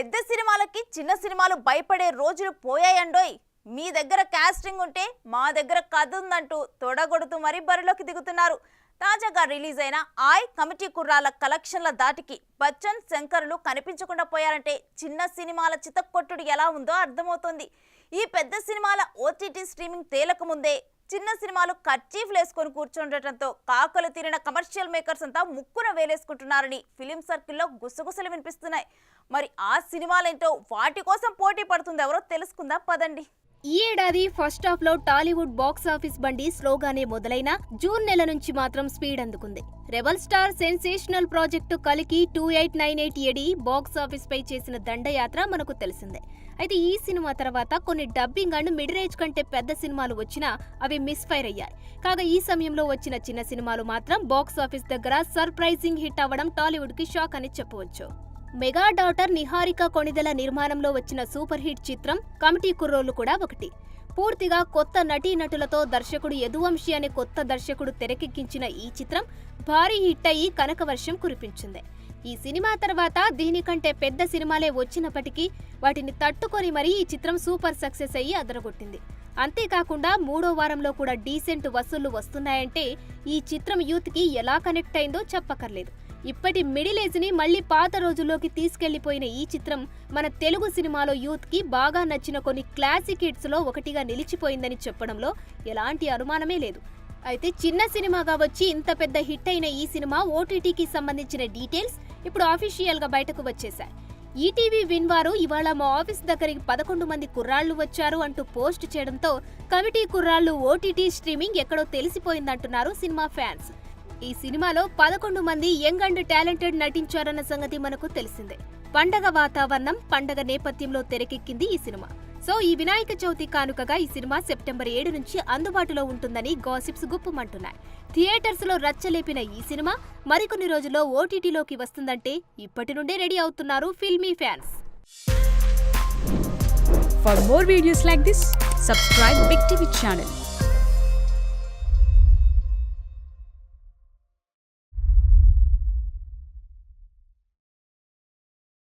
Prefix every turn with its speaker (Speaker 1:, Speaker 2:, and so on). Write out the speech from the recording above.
Speaker 1: పెద్ద సినిమాలకి చిన్న సినిమాలు భయపడే రోజులు పోయాయండోయ్. మీ దగ్గర కాస్టింగ్ ఉంటే మా దగ్గర కథ ఉందంటూ తొడగొడుతూ మరీ బరిలోకి దిగుతున్నారు. తాజాగా రిలీజ్ అయిన ఆయ్ కమిటీ కుర్రాల కలెక్షన్ల దాటికి బచ్చన్ శంకర్లు కనిపించకుండా పోయారంటే చిన్న సినిమాల చితక్కొట్టుడు ఎలా ఉందో అర్థమవుతోంది. ఈ పెద్ద సినిమాల ఓటీటీ స్ట్రీమింగ్ తేలక ముందే చిన్న సినిమాలు కర్చీఫ్లు వేసుకొని కూర్చుండటంతో కాకలు తీరిన కమర్షియల్ మేకర్స్ అంతా ముక్కున వేలేసుకుంటున్నారని ఫిలిం సర్కిల్లో గుసగుసలు వినిపిస్తున్నాయి. మరి ఆ సినిమాలేంటో వాటి కోసం పోటీ పడుతుంది ఎవరో తెలుసుకుందా పదండి.
Speaker 2: ఈ ఏడాది ఫస్ట్ హాఫ్ లో టాలీవుడ్ బాక్స్ ఆఫీస్ బండి స్లోగానే మొదలైన జూన్ నెల నుంచి మాత్రం స్పీడ్ అందుకుంది. రెబల్ స్టార్ సెన్సేషనల్ ప్రాజెక్టు కలికి 2898 ఎడి బాక్స్ ఆఫీస్ పై చేసిన దండయాత్ర మనకు తెలిసిందే. అయితే ఈ సినిమా తర్వాత కొన్ని డబ్బింగ్ అండ్ మిడ్ రేంజ్ కంటే పెద్ద సినిమాలు వచ్చినా అవి మిస్ ఫైర్ అయ్యాయి. కాగా ఈ సమయంలో వచ్చిన చిన్న సినిమాలు మాత్రం బాక్స్ ఆఫీస్ దగ్గర సర్ప్రైజింగ్ హిట్ అవ్వడం టాలీవుడ్ కి షాక్ అని చెప్పవచ్చు. మెగా డాటర్ నిహారిక కొణిదెల నిర్మాణంలో వచ్చిన సూపర్ హిట్ చిత్రం కమిటీ కుర్రోళ్లు కూడా ఒకటి. పూర్తిగా కొత్త నటీనటులతో దర్శకుడు యదువంశీ అనే కొత్త దర్శకుడు తెరకెక్కించిన ఈ చిత్రం భారీ హిట్ అయ్యి కనకవర్షం కురిపించింది. ఈ సినిమా తర్వాత దీనికంటే పెద్ద సినిమాలే వచ్చినప్పటికీ వాటిని తట్టుకొని మరీ ఈ చిత్రం సూపర్ సక్సెస్ అయ్యి అదరగొట్టింది. అంతేకాకుండా మూడో వారంలో కూడా డీసెంట్ వసూళ్లు వస్తున్నాయంటే ఈ చిత్రం యూత్ కి ఎలా కనెక్ట్ అయిందో చెప్పకర్లేదు. ఇప్పటి మిడిల్ ఏజ్ ని మళ్లీ పాత రోజుల్లోకి తీసుకెళ్లిపోయిన ఈ చిత్రం మన తెలుగు సినిమాలో యూత్ కి బాగా నచ్చిన కొన్ని క్లాసిక్ హిట్స్ లో ఒకటిగా నిలిచిపోయిందని చెప్పడంలో ఎలాంటి అనుమానమే లేదు. అయితే చిన్న సినిమాగా వచ్చి ఇంత పెద్ద హిట్ అయిన ఈ సినిమా ఓటీటీకి సంబంధించిన డీటెయిల్స్ ఇప్పుడు అఫీషియల్ గా బయటకు వచ్చేశాయి. ఈటీవీ విన్ వారు ఇవాళ మా ఆఫీస్ దగ్గరికి 11 మంది కుర్రాళ్లు వచ్చారు అంటూ పోస్ట్ చేయడంతో కమిటీ కుర్రాళ్లు ఓటీటీ స్ట్రీమింగ్ ఎక్కడో తెలిసిపోయిందంటున్నారు సినిమా ఫ్యాన్స్. ఈ సినిమాలో 11 మంది యంగ్ అండ్ టాలెంటెడ్ నటించారన్న సంగతి మనకు తెలిసిందే. పండగ వాతావరణం, పండగ నేపథ్యంలో తెరకెక్కింది ఈ సినిమా. సో ఈ వినాయక చవితి కానుకగా ఈ సినిమా సెప్టెంబర్ 7 నుంచి అందుబాటులో ఉంటుందని గాసిప్స్ గుప్పుమంటున్నాయి. థియేటర్స్ లో రచ్చలేపిన ఈ సినిమా మరికొన్ని రోజుల్లో ఓటీటీలోకి వస్తుందంటే ఇప్పటి నుండే రెడీ అవుతున్నారు filmy fans.
Speaker 3: For more videos like this, subscribe Big TV channel.